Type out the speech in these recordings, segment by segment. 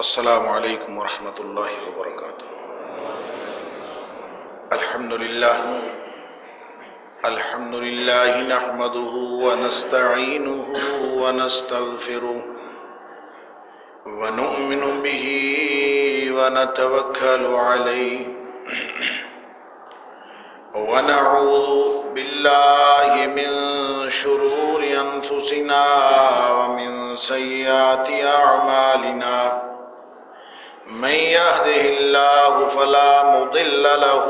السلام علیکم ورحمۃ اللہ وبرکاتہ۔ الحمد للہ نحمده ونستعینه ونستغفره ونؤمن به ونتوکل علیہ ونعوذ باللہ من شرور انفسنا ومن سیئات اعمالنا، من يهده الله فلا مضل له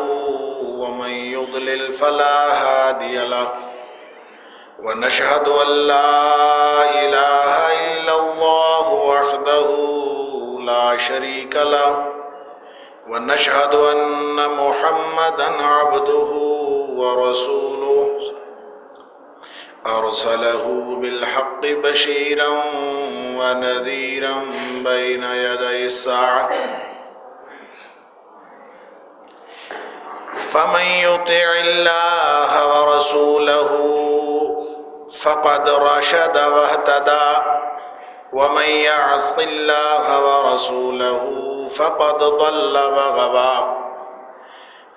ومن يضلل فلا هادي له، ونشهد أن لا إله إلا الله وحده لا شريك له، ونشهد أن محمدا عبده ورسوله أرسله بالحق بشيرا ونذيرا بين يدي الساعة، فمن يطع الله ورسوله فقد رشد واهتدى، ومن يعص الله ورسوله فقد ضل وغوى،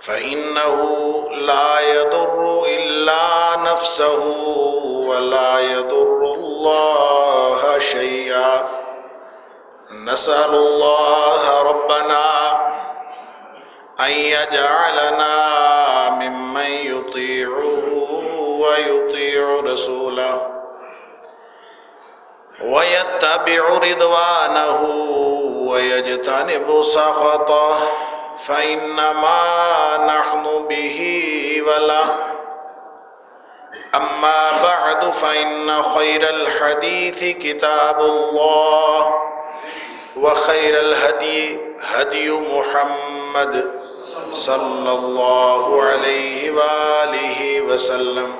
فإنه لا يضر إلا نفسه ولا يضر الله شيئا، نسأل الله ربنا أن يجعلنا ممن يطيعه ويطيع رسوله ويتبع رضوانه ويجتنب سخطه، فإنما نحن به وله. أما بعد فإن خير الحديث كتاب الله، وخير الهدي هدي محمد صلى الله عليه وآله وسلم،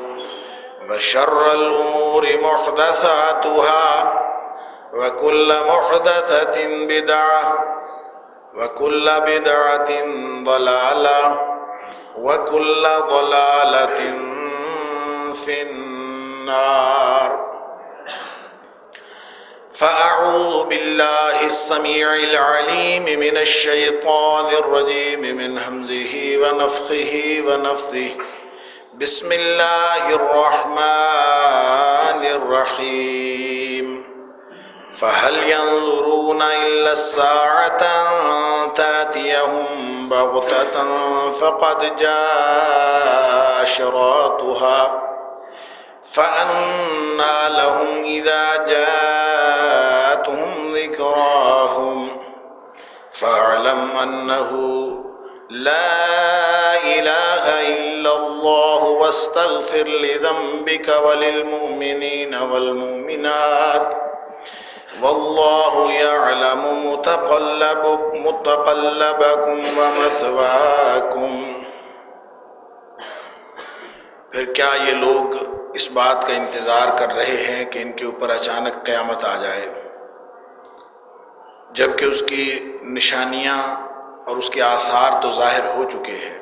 وشر الأمور محدثاتها، وكل محدثة بدعة، وكل بدعة ضلالة، وكل ضلالة في النار. فأعوذ بالله السميع العليم من الشيطان الرجيم من همزه ونفخه ونفثه. بسم الله الرحمن الرحيم. فهل ينظرون إلا الساعة أن تأتيهم بغتة فقد جاء أشراطها، فأنى لهم إذا جاءتهم ذكراهم، فاعلم أنه لا إله إلا الله واستغفر لذنبك وللمؤمنين والمؤمنات، والله يعلم متقلبكم ومثواكم. پھر کیا یہ لوگ اس بات کا انتظار کر رہے ہیں کہ ان کے اوپر اچانک قیامت آ جائے، جبکہ اس کی نشانیاں اور اس کے آثار تو ظاہر ہو چکے ہیں؟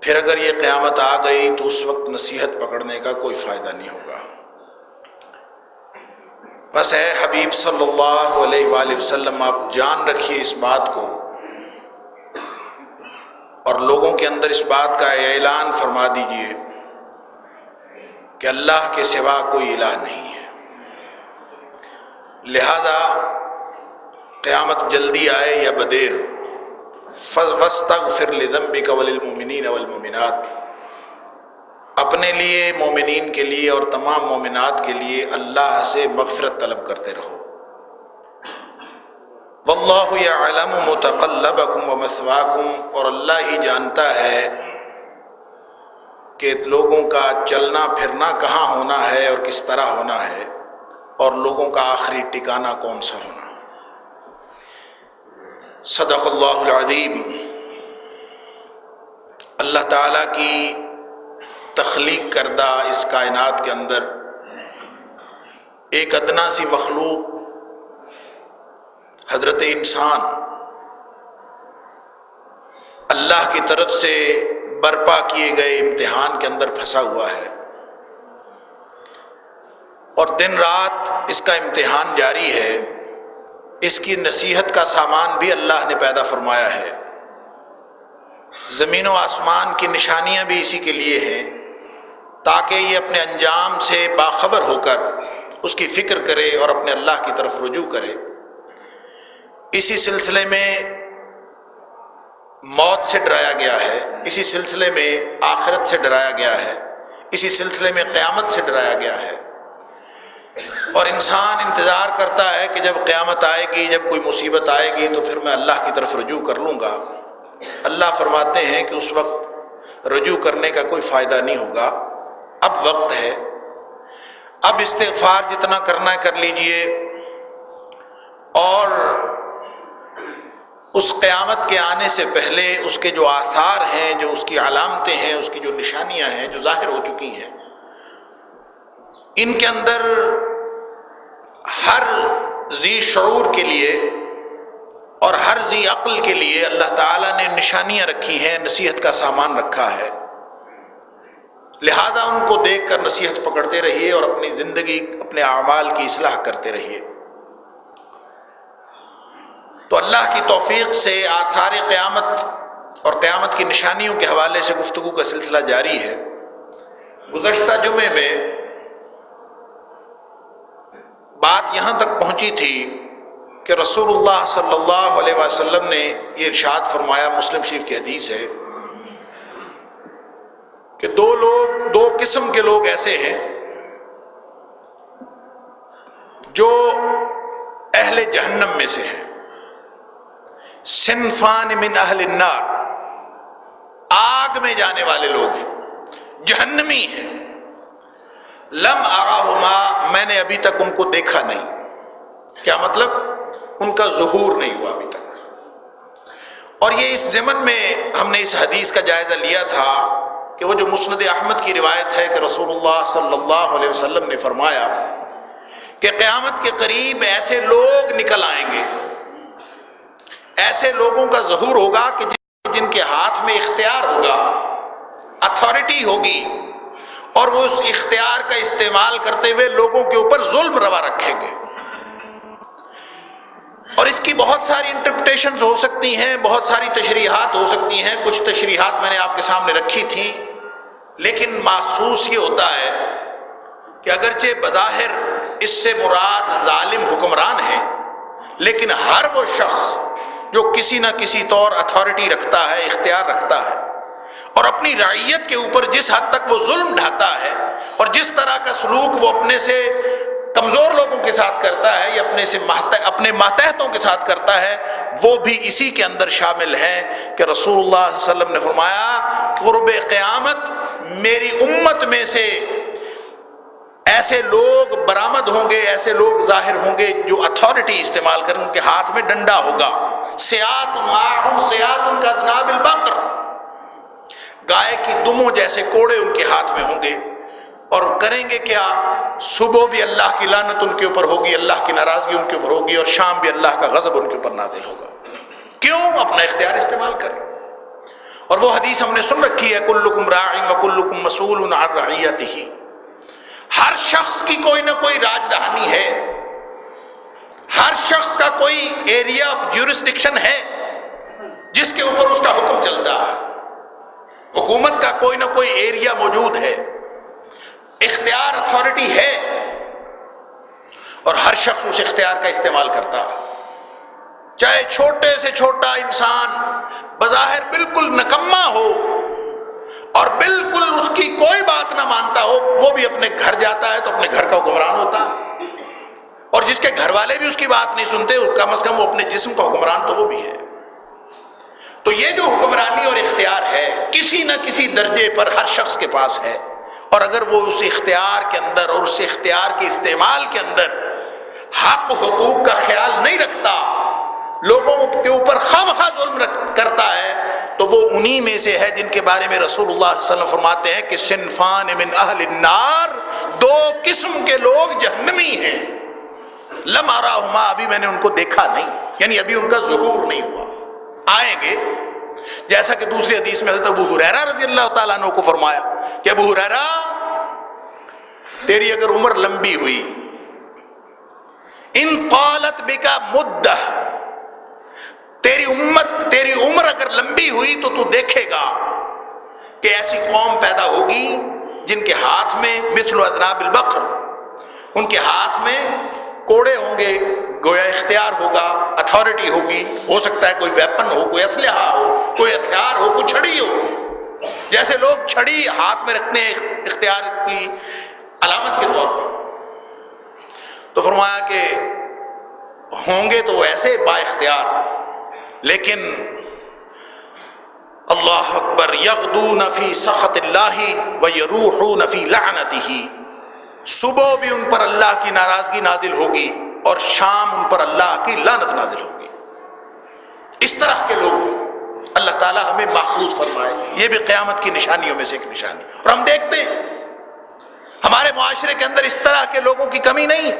پھر اگر یہ قیامت آ گئی تو اس وقت نصیحت پکڑنے کا کوئی فائدہ نہیں ہوگا. بس اے حبیب صلی اللہ علیہ وآلہ وسلم، آپ جان رکھیے اس بات کو، اور لوگوں کے اندر اس بات کا اعلان فرما دیجئے کہ اللہ کے سوا کوئی الہ نہیں ہے. لہذا قیامت جلدی آئے یا بدیر، فاستغفر لذنبک وللمؤمنین والمؤمنات، اپنے لیے، مومنین کے لیے اور تمام مومنات کے لیے اللہ سے مغفرت طلب کرتے رہو. واللہ یعلم متقلبکم ومثواکم، اور اللہ ہی جانتا ہے کہ لوگوں کا چلنا پھرنا کہاں ہونا ہے اور کس طرح ہونا ہے، اور لوگوں کا آخری ٹھکانہ کون سا ہونا. صدق اللہ العظیم. اللہ تعالیٰ کی تخلیق کردہ اس کائنات کے اندر ایک ادنا سی مخلوق حضرت انسان اللہ کی طرف سے برپا کیے گئے امتحان کے اندر پھنسا ہوا ہے، اور دن رات اس کا امتحان جاری ہے. اس کی نصیحت کا سامان بھی اللہ نے پیدا فرمایا ہے، زمین و آسمان کی نشانیاں بھی اسی کے لیے ہیں، تاکہ یہ اپنے انجام سے باخبر ہو کر اس کی فکر کرے اور اپنے اللہ کی طرف رجوع کرے۔ اسی سلسلے میں موت سے ڈرایا گیا ہے، اسی سلسلے میں آخرت سے ڈرایا گیا ہے، اسی سلسلے میں قیامت سے ڈرایا گیا ہے، اور انسان انتظار کرتا ہے کہ جب قیامت آئے گی، جب کوئی مصیبت آئے گی تو پھر میں اللہ کی طرف رجوع کر لوں گا۔ اللہ فرماتے ہیں کہ اس وقت رجوع کرنے کا کوئی فائدہ نہیں ہوگا، اب وقت ہے، اب استغفار جتنا کرنا ہے کر لیجئے، اور اس قیامت کے آنے سے پہلے اس کے جو آثار ہیں، جو اس کی علامتیں ہیں، اس کی جو نشانیاں ہیں جو ظاہر ہو چکی ہیں، ان کے اندر ہر ذی شعور کے لیے اور ہر ذی عقل کے لیے اللہ تعالیٰ نے نشانیاں رکھی ہیں، نصیحت کا سامان رکھا ہے، لہٰذا ان کو دیکھ کر نصیحت پکڑتے رہیے اور اپنی زندگی، اپنے اعمال کی اصلاح کرتے رہیے۔ تو اللہ کی توفیق سے آثار قیامت اور قیامت کی نشانیوں کے حوالے سے گفتگو کا سلسلہ جاری ہے۔ گزشتہ جمعے میں بات یہاں تک پہنچی تھی کہ رسول اللہ صلی اللہ علیہ وسلم نے یہ ارشاد فرمایا، مسلم شریف کی حدیث ہے کہ دو قسم کے لوگ ایسے ہیں جو اہل جہنم میں سے ہیں، صنفان من اہل النار، آگ میں جانے والے لوگ ہیں، جہنمی ہیں، لم اراہما، میں نے ابھی تک ان کو دیکھا نہیں۔ کیا مطلب؟ ان کا ظہور نہیں ہوا ابھی تک۔ اور یہ اس ضمن میں ہم نے اس حدیث کا جائزہ لیا تھا کہ وہ جو مسند احمد کی روایت ہے کہ رسول اللہ صلی اللہ علیہ وسلم نے فرمایا کہ قیامت کے قریب ایسے لوگ نکل آئیں گے، ایسے لوگوں کا ظہور ہوگا کہ جن کے ہاتھ میں اختیار ہوگا، اتھارٹی ہوگی، اور وہ اس اختیار کا استعمال کرتے ہوئے لوگوں کے اوپر ظلم روا رکھیں گے۔ اور اس کی بہت ساری انٹرپریٹیشنز ہو سکتی ہیں، بہت ساری تشریحات ہو سکتی ہیں، کچھ تشریحات میں نے آپ کے سامنے رکھی تھی، لیکن محسوس یہ ہوتا ہے کہ اگرچہ بظاہر اس سے مراد ظالم حکمران ہیں، لیکن ہر وہ شخص جو کسی نہ کسی طور اتھارٹی رکھتا ہے، اختیار رکھتا ہے، اور اپنی رعیت کے اوپر جس حد تک وہ ظلم ڈھاتا ہے اور جس طرح کا سلوک وہ اپنے سے کمزور لوگوں کے ساتھ کرتا ہے یا اپنے ماتحتوں کے ساتھ کرتا ہے، وہ بھی اسی کے اندر شامل ہیں کہ رسول اللہ صلی اللہ علیہ وسلم نے فرمایا قرب قیامت میری امت میں سے ایسے لوگ برآمد ہوں گے، ایسے لوگ ظاہر ہوں گے جو اتھارٹی استعمال کریں، ان کے ہاتھ میں ڈنڈا ہوگا، سیات معہم سیات کا اذناب البقر، گائے کی دموں جیسے کوڑے ان کے ہاتھ میں ہوں گے، اور کریں گے کیا؟ صبح بھی اللہ کی لعنت ان کے اوپر ہوگی، اللہ کی ناراضگی ان کے اوپر ہوگی، اور شام بھی اللہ کا غضب ان کے اوپر نازل ہوگا۔ کیوں؟ اپنا اختیار استعمال کریں۔ اور وہ حدیث ہم نے سن رکھی ہے، کلکم راع وکلکم مسئول عن رعیتہ، ہر شخص کی کوئی نہ کوئی راج دہانی ہے، ہر شخص کا کوئی ایریا آف جیورسڈکشن ہے جس کے اوپر اس کا حکم چلتا ہے، حکومت کا کوئی نہ کوئی ایریا موجود ہے، اختیار اتھارٹی ہے، اور ہر شخص اس اختیار کا استعمال کرتا ہے، چاہے چھوٹے سے چھوٹا انسان بظاہر بالکل نکما ہو اور بالکل اس کی کوئی بات نہ مانتا ہو، وہ بھی اپنے گھر جاتا ہے تو اپنے گھر کا حکمران ہوتا ہے، اور جس کے گھر والے بھی اس کی بات نہیں سنتے، کم از کم وہ اپنے جسم کا حکمران تو وہ بھی ہے۔ تو یہ جو حکمرانی اور اختیار ہے کسی نہ کسی درجے پر ہر شخص کے پاس ہے، اور اگر وہ اس اختیار کے اندر اور اس اختیار کے استعمال کے اندر حق حقوق کا خیال نہیں رکھتا، لوگوں کے اوپر خواہ ظلم کرتا ہے، تو وہ انہی میں سے ہے جن کے بارے میں رسول اللہ صلی اللہ علیہ وسلم فرماتے ہیں کہ صنفان من اہل النار، دو قسم کے لوگ جہنمی ہیں، لم اراہما، ابھی میں نے ان کو دیکھا نہیں، یعنی ابھی ان کا ظہور نہیں ہوا، آئیں گے۔ جیسا کہ دوسری حدیث میں حضرت ابو ہریرہ رضی اللہ تعالیٰ عنہ کو فرمایا کہ ابو ہریرہ تیری اگر عمر لمبی ہوئی، ان طالت بکا مدہ، تیری عمر اگر لمبی ہوئی تو تو دیکھے گا کہ ایسی قوم پیدا ہوگی جن کے ہاتھ میں مثل اذناب البقر، ان کے ہاتھ میں کوڑے ہوں گے، گویا اختیار ہوگا، اتھارٹی ہوگی، ہو سکتا ہے کوئی ویپن ہو، کوئی اسلحہ ہو، کوئی ہتھیار ہو، کوئی چھڑی ہو، جیسے لوگ چھڑی ہاتھ میں رکھتے ہیں اختیار کی علامت کے طور پر۔ تو فرمایا کہ ہوں گے تو ایسے با اختیار، لیکن اللہ اکبر، یغدون فی سخط اللہ ویروحون فی لعنتہ، صبح بھی ان پر اللہ کی ناراضگی نازل ہوگی اور شام ان پر اللہ کی لعنت نازل ہوگی۔ اس طرح کے لوگ اللہ تعالی ہمیں محفوظ فرمائے، یہ بھی قیامت کی نشانیوں میں سے ایک نشانی۔ اور ہم دیکھتے ہیں ہمارے معاشرے کے اندر اس طرح کے لوگوں کی کمی نہیں،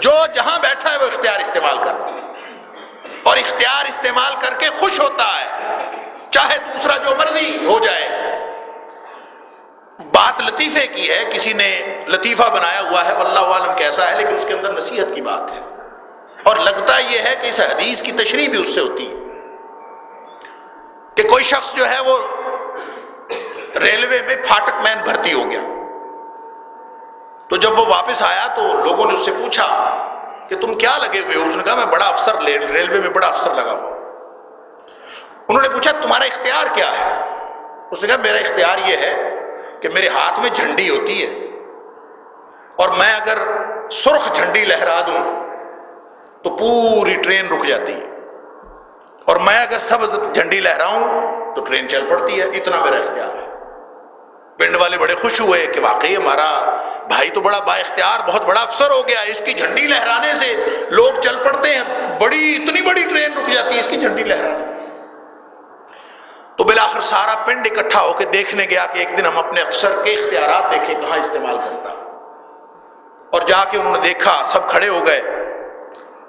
جو جہاں بیٹھا ہے وہ اختیار استعمال کر رہا ہے اور اختیار استعمال کر کے خوش ہوتا ہے، چاہے دوسرا جو مرضی ہو جائے۔ بات لطیفے کی ہے، کسی نے لطیفہ بنایا ہوا ہے، واللہ عالم کیسا ہے، لیکن اس کے اندر نصیحت کی بات ہے، اور لگتا یہ ہے کہ اس حدیث کی تشریح بھی اس سے ہوتی ہے کہ کوئی شخص جو ہے وہ ریلوے میں پھاٹک مین بھرتی ہو گیا، تو جب وہ واپس آیا تو لوگوں نے اس سے پوچھا کہ تم کیا لگے ہوئے ہو؟ اس نے کہا میں بڑا افسر، ریلوے میں بڑا افسر لگا ہوا۔ انہوں نے پوچھا تمہارا اختیار کیا ہے؟ اس نے کہا میرا اختیار یہ ہے کہ میرے ہاتھ میں جھنڈی ہوتی ہے، اور میں اگر سرخ جھنڈی لہرا دوں تو پوری ٹرین رک جاتی ہے، اور میں اگر سبز جھنڈی لہراؤں تو ٹرین چل پڑتی ہے، اتنا میرا اختیار ہے۔ پنڈ والے بڑے خوش ہوئے کہ واقعی ہمارا بھائی تو بڑا با اختیار، بہت بڑا افسر ہو گیا، اس کی جھنڈی لہرانے سے لوگ چل پڑتے ہیں، اتنی بڑی ٹرین رک جاتی ہے اس کی جھنڈی لہرانے سے۔ تو بالآخر سارا پنڈ اکٹھا ہو کے دیکھنے گیا کہ ایک دن ہم اپنے افسر کے اختیارات دیکھیں کہاں استعمال کرتا، اور جا کے انہوں نے دیکھا، سب کھڑے ہو گئے،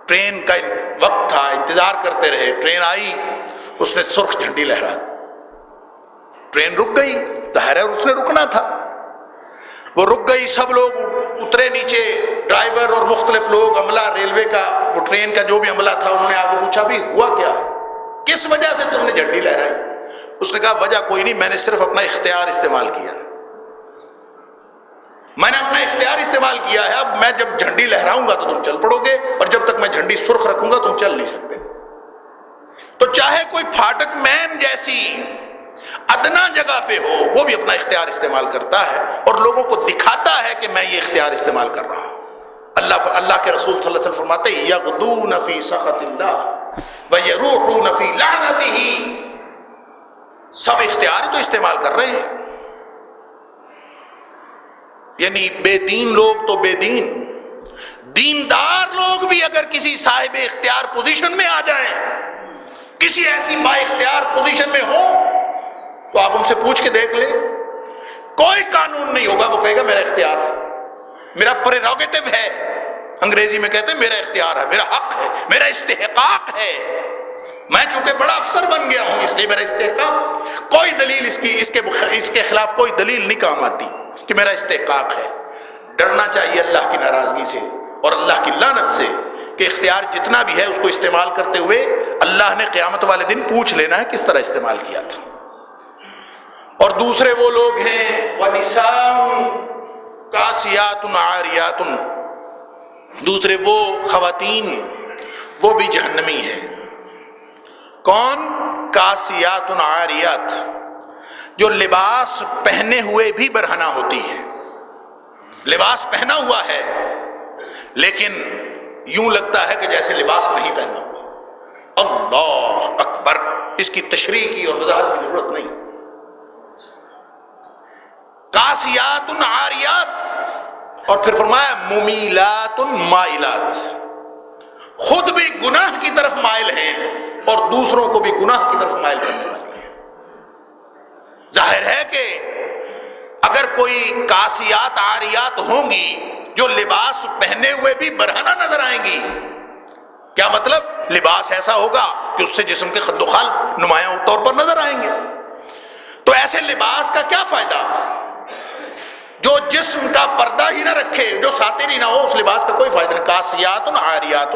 ٹرین کا وقت تھا، انتظار کرتے رہے، ٹرین آئی، اس نے سرخ جھنڈی لہرا، ٹرین رک گئی، ظاہر ہے اس نے رکنا تھا، وہ رک گئی، سب لوگ اترے نیچے، ڈرائیور اور مختلف لوگ، عملہ ریلوے کا، وہ ٹرین کا جو بھی عملہ تھا، انہوں نے آگے پوچھا بھی ہوا کیا، کس وجہ سے تم نے جھنڈی لہرائی؟ اس نے کہا وجہ کوئی نہیں، میں نے صرف اپنا اختیار استعمال کیا، میں نے اپنا اختیار استعمال کیا ہے، اب میں جب جھنڈی لہراؤں گا تو تم چل پڑو گے، اور جب تک میں جھنڈی سرخ رکھوں گا تم چل نہیں سکتے۔ تو چاہے کوئی پھاٹک مین جیسی ادنا جگہ پہ ہو، وہ بھی اپنا اختیار استعمال کرتا ہے اور لوگوں کو دکھاتا ہے کہ میں یہ اختیار استعمال کر رہا ہوں۔ اللہ کے رسول صلی اللہ علیہ وسلم فرماتے ہیں یغدون فی سخط اللہ ویروحون فی لعنتہ، سب اختیار تو استعمال کر رہے ہیں، یعنی بے دین لوگ تو بے دین، دیندار لوگ بھی اگر کسی صاحب اختیار پوزیشن میں آ جائیں، کسی ایسی با اختیار پوزیشن میں ہوں، تو آپ ان سے پوچھ کے دیکھ لیں، کوئی قانون نہیں ہوگا، وہ کہے گا میرا اختیار ہے، میرا پریروگیٹو ہے، انگریزی میں کہتے ہیں میرا اختیار ہے، میرا حق ہے، میرا استحقاق ہے، میں چونکہ بڑا افسر بن گیا ہوں اس لیے میرا استحقاق، کوئی دلیل اس کے خلاف کوئی دلیل نہیں کام آتی کہ میرا استحقاق ہے۔ ڈرنا چاہیے اللہ کی ناراضگی سے اور اللہ کی لعنت سے کہ اختیار جتنا بھی ہے اس کو استعمال کرتے ہوئے اللہ نے قیامت والے دن پوچھ لینا ہے کس طرح استعمال کیا تھا۔ اور دوسرے وہ لوگ ہیں وَنِسَاءٌ کاسیاتٌ عاریات، دوسرے وہ خواتین وہ بھی جہنمی ہیں۔ کون؟ کاسیات عاریات، جو لباس پہنے ہوئے بھی برہنہ ہوتی ہے، لباس پہنا ہوا ہے لیکن یوں لگتا ہے کہ جیسے لباس نہیں پہنا ہوا۔ اللہ اکبر، اس کی تشریح کی اور وضاحت کی ضرورت نہیں۔ کاسیات عاریات، اور پھر فرمایا ممیلات مائلات، خود بھی گناہ کی طرف مائل ہیں اور دوسروں کو بھی گناہ کی طرف مائل کرنے والی ہیں۔ ظاہر ہے کہ اگر کوئی کاسیات عاریات ہوں گی جو لباس پہنے ہوئے بھی برہنہ نظر آئیں گی، کیا مطلب؟ لباس ایسا ہوگا کہ اس سے جسم کے خد و خال نمایاں طور پر نظر آئیں گے۔ تو ایسے لباس کا کیا فائدہ جو جسم کا پردہ ہی نہ رکھے، جو ساتر ہی نہ ہو، اس لباس کا کوئی فائدہ نہیں. کاسیات عاریات،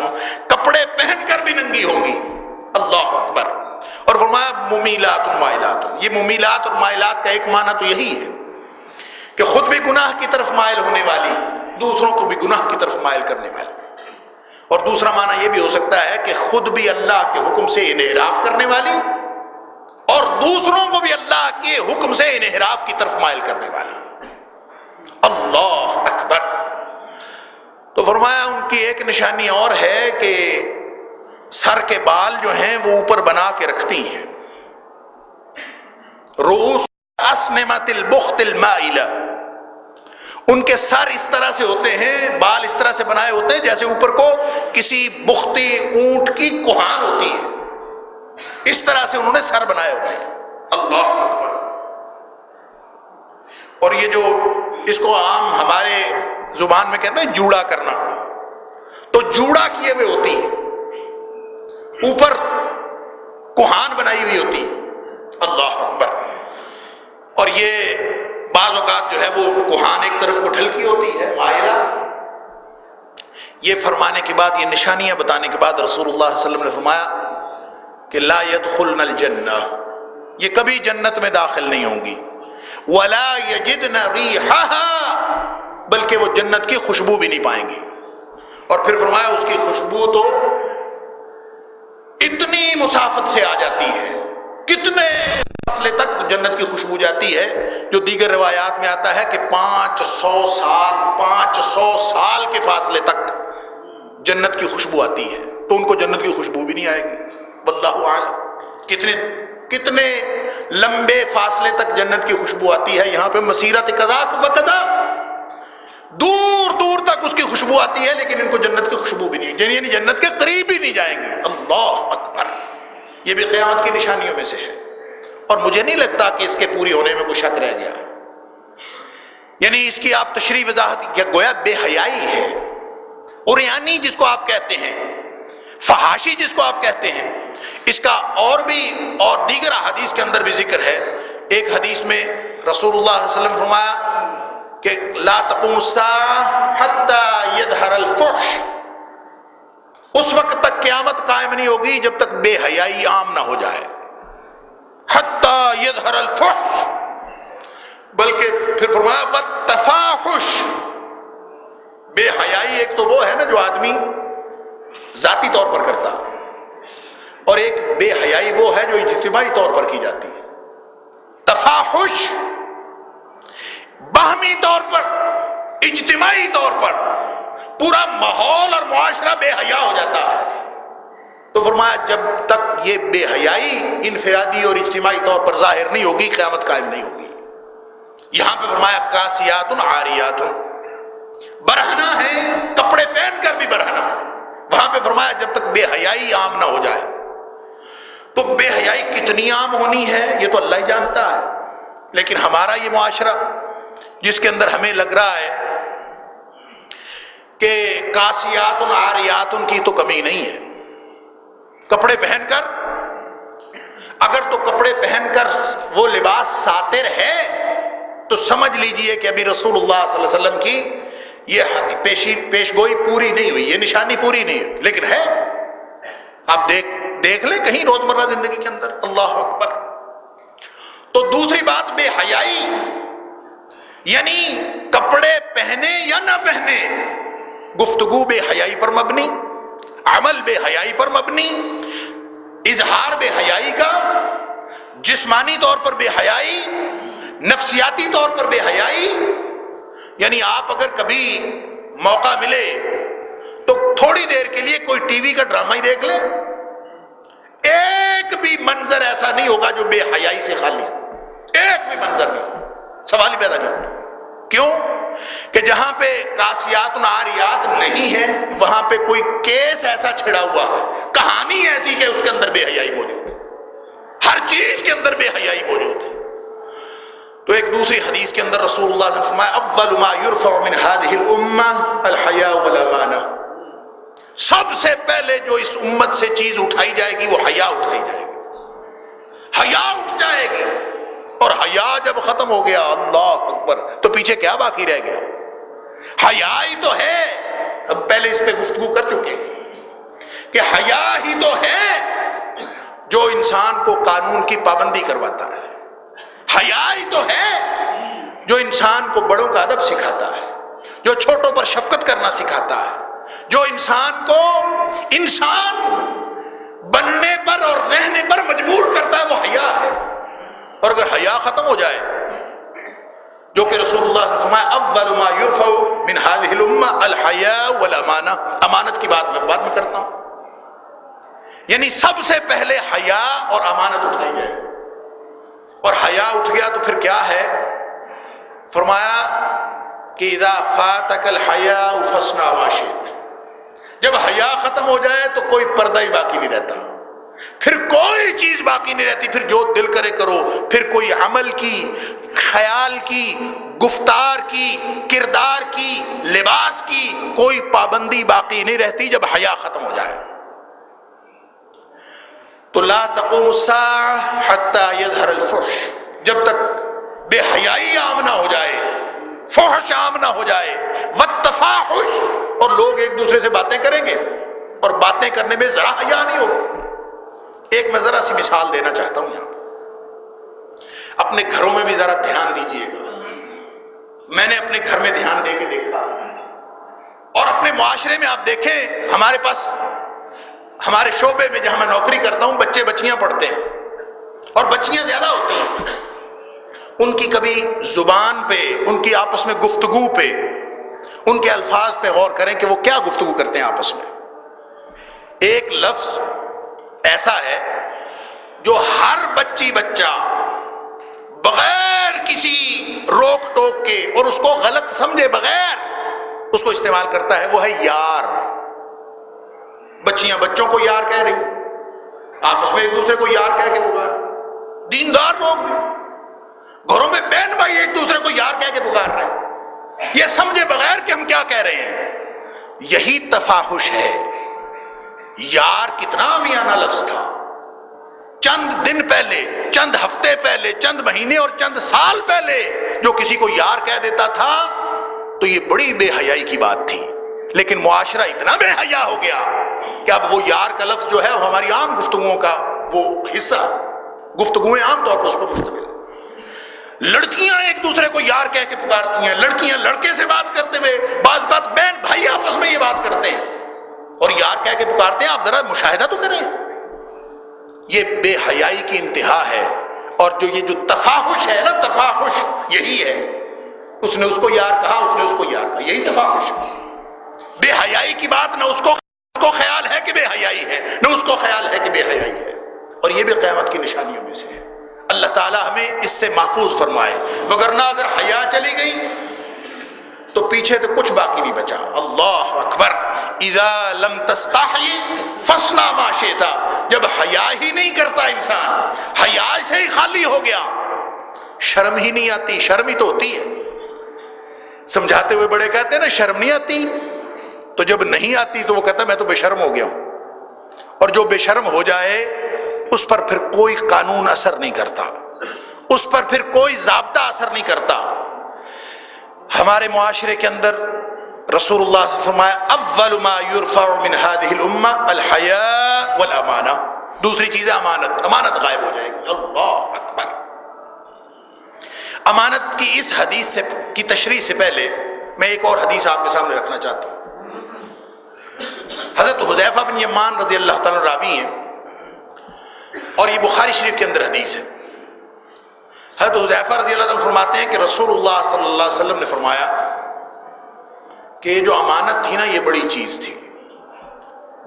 کپڑے پہن کر بھی ننگی ہوگی. اللہ اکبر. اور فرمایا ممیلات مائلات. یہ ممیلات اور مائلات کا ایک معنی تو یہی ہے کہ خود بھی گناہ کی طرف مائل ہونے والی، دوسروں کو بھی گناہ کی طرف مائل کرنے والی. اور دوسرا معنی یہ بھی ہو سکتا ہے کہ خود بھی اللہ کے حکم سے انحراف کرنے والی اور دوسروں کو بھی اللہ کے حکم سے انحراف کی طرف مائل کرنے والی. اللہ اکبر. تو فرمایا ان کی ایک نشانی اور ہے کہ سر کے بال جو ہیں وہ اوپر بنا کے رکھتی ہیں. رؤوس اسنمۃ البخت المائلہ، ان کے سر اس طرح سے ہوتے ہیں، بال اس طرح سے بنائے ہوتے ہیں جیسے اوپر کو کسی بختی اونٹ کی کوہان ہوتی ہے، اس طرح سے انہوں نے سر بنائے ہوتے ہیں. اللہ اکبر. اور یہ جو اس کو عام ہمارے زبان میں کہتے ہیں جوڑا کرنا، تو جوڑا کیے ہوئے ہوتی ہیں، اوپر کوہان بنائی ہوئی ہوتی. اللہ اکبر. اور یہ بعض اوقات جو ہے وہ کوہان ایک طرف کو ڈھلکی ہوتی ہے مائلہ. یہ فرمانے کے بعد، یہ نشانیاں بتانے کے بعد رسول اللہ صلی اللہ علیہ وسلم نے فرمایا کہ لا يدخلن الجنہ، یہ کبھی جنت میں داخل نہیں ہوں گی. ولا یجدن ریحھا، بلکہ وہ جنت کی خوشبو بھی نہیں پائیں گی. اور پھر فرمایا اس کی خوشبو تو اتنی مسافت سے آ جاتی ہے، کتنے فاصلے تک جنت کی خوشبو جاتی ہے، جو دیگر روایات میں آتا ہے کہ 500 سال کے فاصلے تک جنت کی خوشبو آتی ہے. تو ان کو جنت کی خوشبو بھی نہیں آئے گی. واللہ اعلم کتنے لمبے فاصلے تک جنت کی خوشبو آتی ہے. یہاں پہ مسیرت قضا و قضا، دور دور تک اس کی خوشبو آتی ہے، لیکن ان کو جنت کی خوشبو بھی نہیں، یعنی جنت کے قریب ہی نہیں جائیں گے. اللہ اکبر. یہ بھی قیامت کی نشانیوں میں سے ہے. اور مجھے نہیں لگتا کہ اس کے پوری ہونے میں کوئی شک رہ گیا. یعنی اس کی آپ تشریح وضاحت، یا گویا بے حیائی ہے، عریانی جس کو آپ کہتے ہیں، فحاشی جس کو آپ کہتے ہیں، اس کا اور بھی اور دیگر حدیث کے اندر بھی ذکر ہے. ایک حدیث میں رسول اللہ صلی اللہ علیہ وسلم فرمایا کہ لا تقوم الساعة حتى يظهر الفحش، اس وقت تک قیامت قائم نہیں ہوگی جب تک بے حیائی عام نہ ہو جائے. حتى يظهر الفحش، بلکہ پھر فرمایا والتفاحش، بے حیائی ایک تو وہ ہے نا جو آدمی ذاتی طور پر کرتا، اور ایک بے حیائی وہ ہے جو اجتماعی طور پر کی جاتی ہے. تفاحش باہمی طور پر، اجتماعی طور پر پورا ماحول اور معاشرہ بے حیا ہو جاتا ہے. تو فرمایا جب تک یہ بے حیائی انفرادی اور اجتماعی طور پر ظاہر نہیں ہوگی قیامت قائم نہیں ہوگی. یہاں پہ فرمایا کاسیات عاریات، برہنہ ہے، کپڑے پہن کر بھی برہنہ ہے. وہاں پہ فرمایا جب تک بے حیائی عام نہ ہو جائے. تو بے حیائی کتنی عام ہونی ہے یہ تو اللہ ہی جانتا ہے، لیکن ہمارا یہ معاشرہ جس کے اندر ہمیں لگ رہا ہے کہ کاسیات عاریات کی تو کمی نہیں ہے. کپڑے پہن کر، اگر تو کپڑے پہن کر وہ لباس ساتر ہے تو سمجھ لیجئے کہ ابھی رسول اللہ صلی اللہ علیہ وسلم کی یہ پیشگوئی پوری نہیں ہوئی، یہ نشانی پوری نہیں ہے، لیکن ہے. آپ دیکھ لیں کہیں روزمرہ زندگی کے اندر. اللہ اکبر. تو دوسری بات بے حیائی، یعنی کپڑے پہنے یا نہ پہنے، گفتگو بے حیائی پر مبنی، عمل بے حیائی پر مبنی، اظہار بے حیائی کا، جسمانی طور پر بے حیائی، نفسیاتی طور پر بے حیائی. یعنی آپ اگر کبھی موقع ملے تو تھوڑی دیر کے لیے کوئی ٹی وی کا ڈرامہ ہی دیکھ لیں، ایک بھی منظر ایسا نہیں ہوگا جو بے حیائی سے خالی، ایک بھی منظر نہیں، سوال ہی پیدا نہیں ہوتا. کیوں کہ جہاں پہ کاسیات عاریات نہیں ہے وہاں پہ کوئی کیس ایسا چھڑا ہوا ہے، کہانی ایسی کہ اس کے اندر بے حیائی موجود ہے، ہر چیز کے اندر بے حیائی موجود ہے. تو ایک دوسری حدیث کے اندر رسول اللہ نے فرمایا اول ما يرفع من هذه الامه الحیاء والامانہ، سب سے پہلے جو اس امت سے چیز اٹھائی جائے گی وہ حیا اٹھائی جائے گی، حیا اٹھ جائے گی. اور حیا جب ختم ہو گیا، اللہ اکبر، تو پیچھے کیا باقی رہ گیا؟ حیا ہی تو ہے، ہم پہلے اس پہ گفتگو کر چکے کہ حیا ہی تو ہے جو انسان کو قانون کی پابندی کرواتا ہے، حیا ہی تو ہے جو انسان کو بڑوں کا ادب سکھاتا ہے، جو چھوٹوں پر شفقت کرنا سکھاتا ہے، جو انسان کو انسان بننے پر اور رہنے پر مجبور کرتا ہے، وہ حیا ہے۔ اور اگر حیا ختم ہو جائے، جو کہ رسول اللہ نے فرمایا اول ما یرفع من هذه الامه الحیاء والامانہ، امانت کی بات میں بعد میں کرتا ہوں، یعنی سب سے پہلے حیا اور امانت اٹھائی جائے، اور حیا اٹھ گیا تو پھر کیا ہے؟ فرمایا کہ اذا فاتك الحیاء فاصنع ما شئت، جب حیا ختم ہو جائے تو کوئی پردہ ہی باقی نہیں رہتا، پھر کوئی چیز باقی نہیں رہتی، پھر جو دل کرے کرو، پھر کوئی عمل کی، خیال کی، گفتار کی، کردار کی، لباس کی کوئی پابندی باقی نہیں رہتی جب حیا ختم ہو جائے۔ تو لا تقوم الساعة حتى يظهر الفحش، جب تک بے حیائی عام نہ ہو جائے، فحش عام نہ ہو جائے، والتفاحش، اور لوگ ایک دوسرے سے باتیں کریں گے اور باتیں کرنے میں ذرا حیا نہیں ہوگا۔ ایک میں ذرا سی مثال دینا چاہتا ہوں، یہاں اپنے گھروں میں بھی ذرا دھیان دیجئے گا، میں نے اپنے گھر میں دھیان دے کے دیکھا، اور اپنے معاشرے میں آپ دیکھیں، ہمارے پاس ہمارے شعبے میں جہاں میں نوکری کرتا ہوں بچے بچیاں پڑھتے ہیں، اور بچیاں زیادہ ہوتی ہیں، ان کی کبھی زبان پہ، ان کی آپس میں گفتگو پہ، ان کے الفاظ پہ غور کریں کہ وہ کیا گفتگو کرتے ہیں آپس میں۔ ایک لفظ ایسا ہے جو ہر بچی بچہ بغیر کسی روک ٹوک کے اور اس کو غلط سمجھے بغیر اس کو استعمال کرتا ہے، وہ ہے یار۔ بچیاں بچوں کو یار کہہ رہی، آپس میں ایک دوسرے کو یار کہہ کے پکار، دیندار لوگ بھی گھروں میں بہن بھائی ایک دوسرے کو یار کہہ کے پکار رہے ہیں، یہ سمجھے بغیر کہ ہم کیا کہہ رہے ہیں۔ یہی تفاحش ہے۔ یار کتنا میانہ لفظ تھا، چند دن پہلے، چند ہفتے پہلے، چند مہینے اور چند سال پہلے جو کسی کو یار کہہ دیتا تھا تو یہ بڑی بے حیائی کی بات تھی، لیکن معاشرہ اتنا بے حیا ہو گیا کہ اب وہ یار کا لفظ جو ہے ہماری عام گفتگوؤں کا وہ حصہ، گفتگویں عام طور پر اس پر مشتمل۔ لڑکیاں ایک دوسرے کو یار کہہ کے پکارتی ہیں، لڑکیاں لڑکے سے بات کرتے ہوئے، بعض بات بہن بھائی آپس میں یہ بات کرتے ہیں اور یار کہہ کے پکارتے ہیں۔ آپ ذرا مشاہدہ تو کریں، یہ بے حیائی کی انتہا ہے۔ اور جو یہ جو تفاحش ہے نا، تفاحش یہی ہے، اس نے اس کو یار کہا، اس نے اس کو یار کہا، یہی تفاحش ہے۔ بے حیائی کی بات نہ اس کو خیال ہے کہ بے حیائی ہے، نہ اس کو خیال ہے کہ بے حیائی ہے، اور یہ بھی قیامت کی نشانیوں میں سے ہے۔ اللہ تعالیٰ ہمیں اس سے محفوظ فرمائے، وگرنہ اگر حیا چلی گئی تو پیچھے تو کچھ باقی نہیں بچا۔ اللہ اکبر، اذا لم تستحی فاصنع ما شئت، جب حیا ہی نہیں کرتا انسان، حیا سے ہی خالی ہو گیا، شرم ہی نہیں آتی۔ شرم ہی تو ہوتی ہے، سمجھاتے ہوئے بڑے کہتے ہیں نا شرم نہیں آتی، تو جب نہیں آتی تو وہ کہتا ہے میں تو بے شرم ہو گیا ہوں۔ اور جو بے شرم ہو جائے اس پر پھر کوئی قانون اثر نہیں کرتا، اس پر پھر کوئی ضابطہ اثر نہیں کرتا۔ ہمارے معاشرے کے اندر رسول اللہ نے فرمایا اول ما یرفع من هذه الامه الحیاء والامانہ، دوسری چیز ہے امانت، امانت غائب ہو جائے گی۔ اللہ اکبر۔ امانت کی اس حدیث کی تشریح سے پہلے میں ایک اور حدیث آپ کے سامنے رکھنا چاہتا ہوں۔ حضرت حذیفہ بن یمان رضی اللہ تعالیٰ راوی ہیں، اور یہ بخاری شریف کے اندر حدیث ہے۔ حضرت حذیفہ رضی اللہ عنہ فرماتے ہیں کہ رسول اللہ صلی اللہ علیہ وسلم نے فرمایا کہ جو امانت تھی نا یہ بڑی چیز تھی،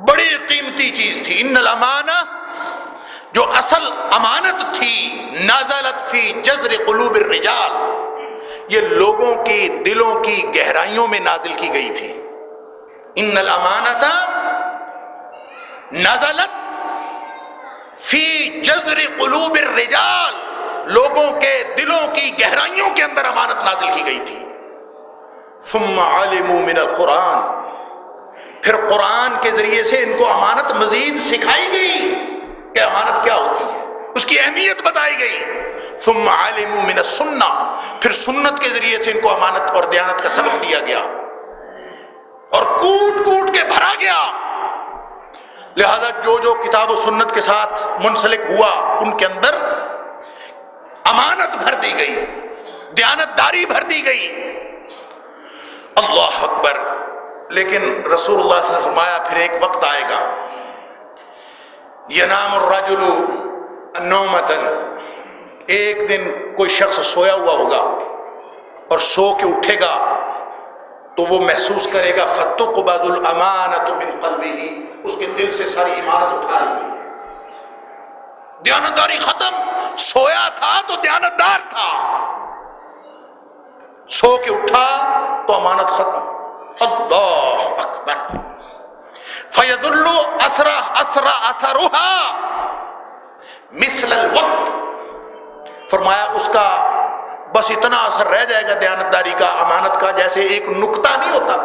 بڑی قیمتی چیز تھی۔ ان الامانہ، جو اصل امانت تھی، نازلت فی جذر قلوب الرجال، یہ لوگوں کی دلوں کی گہرائیوں میں نازل کی گئی تھی۔ ان الامانۃ نزلت فی جذر قلوب الرجال، لوگوں کے دلوں کی گہرائیوں کے اندر امانت نازل کی گئی تھی۔ ثم علموا من القرآن، پھر قرآن کے ذریعے سے ان کو امانت مزید سکھائی گئی کہ امانت کیا ہوتی ہے۔ اس کی اہمیت بتائی گئی. ثم علموا من السنہ، پھر سنت کے ذریعے سے ان کو امانت اور دیانت کا سبق دیا گیا اور کوٹ کوٹ کے بھرا گیا. لہذا جو کتاب و سنت کے ساتھ منسلک ہوا ان کے اندر امانت بھر دی گئی، دیانت داری بھر دی گئی. اللہ اکبر. لیکن رسول اللہ صلی اللہ علیہ وسلم نے فرمایا پھر ایک وقت آئے گا، ینام الرجل نومتن، ایک دن کوئی شخص سویا ہوا ہوگا اور سو کے اٹھے گا تو وہ محسوس کرے گا فتقبض الامانۃ من قلبہ، اس کے دل سے ساری امانت اٹھا لی گئی. دیانتداری ختم. سویا تھا تو دیانتدار تھا، سو کے اٹھا تو امانت ختم. اللہ اکبر. فیدل اثرها مثل الوقت، فرمایا اس کا بس اتنا اثر رہ جائے گا دیانتداری کا، امانت کا، جیسے ایک نقطہ نہیں ہوتا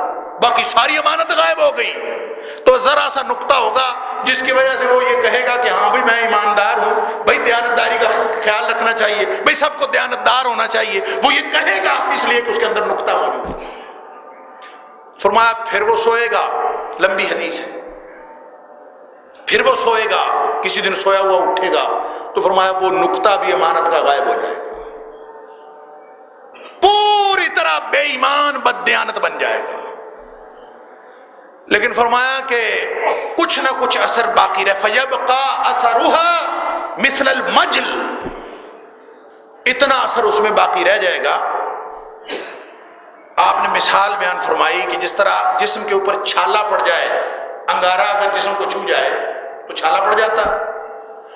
باقی ساری امانت غائب ہو گئی، تو ذرا سا نقطہ ہوگا جس کی وجہ سے وہ یہ کہے گا کہ ہاں بھائی میں ایماندار ہوں، بھائی دیانتداری کا خیال رکھنا چاہیے، بھائی سب کو دیانتدار ہونا چاہیے، وہ یہ کہے گا اس لیے کہ اس کے اندر نقطہ موجود ہے. فرمایا پھر وہ سوئے گا، لمبی حدیث ہے، پھر وہ سوئے گا، کسی دن سویا ہوا اٹھے گا تو فرمایا وہ نقطہ بھی امانت کا غائب ہو جائے گا، پوری طرح بے ایمان بد دیانت بن جائے گا. لیکن فرمایا کہ کچھ نہ کچھ اثر باقی رہے. فَيَبْقَى أَثَرُهَا مِثْلَ الْمَجْلِ، اتنا اثر اس میں باقی رہ جائے گا. آپ نے مثال بیان فرمائی کہ جس طرح جسم کے اوپر چھالا پڑ جائے، انگارہ اگر جسم کو چھو جائے تو چھالا پڑ جاتا ہے،